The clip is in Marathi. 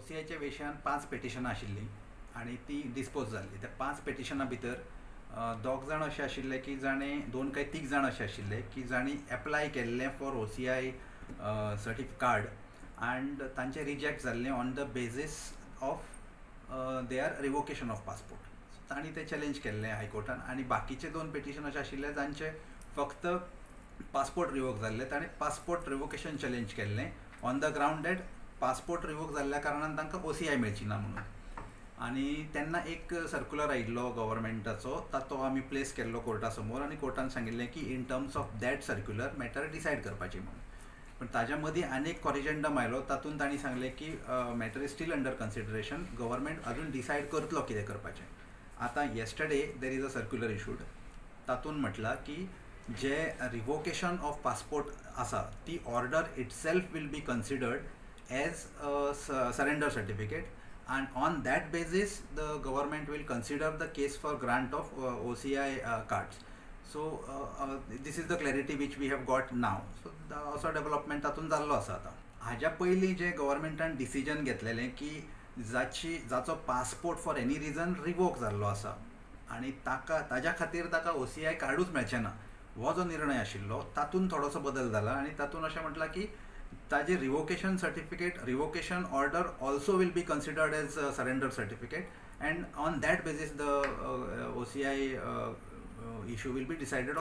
OCIच्या विशयान 5 पेटिशनां आशिल्लीं आनी ती डिस्पोज जाल्ली. त्या 5 पेटिशनां भितर दोग जाण अशे आशिल्ले की जाणें 2 काय 3 जाण अशे आशिल्ले की जाणी एप्लाय केल्लें फॉर OCI सर्टिफिकेट एंड तांचें रिजेक्ट जाल्लें on the basis of their revocation of passport. तांणी तें चॅलेंज केल्लें हायकोर्टान. आनी बाकीचे 2 पेटिशन अशे आशिल्ले जांचे फक्त पासपोर्ट रिवोक जाल्ले. ताणें पासपोर्ट रिवोकेशन चॅलेंज केल्लें on the ground that passport revoke जाल्ल्या कारणान तांकां OCI मेळची ना म्हणून. आनी तेन्ना एक सर्क्युलर आयिल्लो गव्हर्मेंटाचो, तो आमी प्लेस केल्लो कोर्टा समोर आनी कोर्टान सांगिल्लें की in terms of that circular matter decide करपाची म्हणून. पण ताज्या मदीं आनी एक कॉरिजंडम आयलो. तातूंत तांणी सांगलें की matter is still under consideration, government अजून डिसायड करतलो कितें करपाचें. आतां yesterday there is a circular issued. तातूंत म्हटलां की जे रिवोकेशन ऑफ पासपोर्ट आसा ती order itself will be considered as surrender certificate and on that basis the government will consider the case for grant of OCI cards. So this is the clarity which we have got now. So also development तातून जाल्लो आसा. आतां हाज्या पयलीं जे गव्हर्मेंटान डिसिजन घेतलेलें की जाचो passport for any region revoke जाल्लो आसा आनी ताज्या खातीर ताका OCI कार्डूच मेळचें ना, हो जो निर्णय आशिल्लो तातूंत थोडोसो बदल जाला. आनी तातूंत अशें म्हटलां की ताजे revocation certificate, revocation order also will be considered as surrender certificate and on that basis the OCI issue will be decided.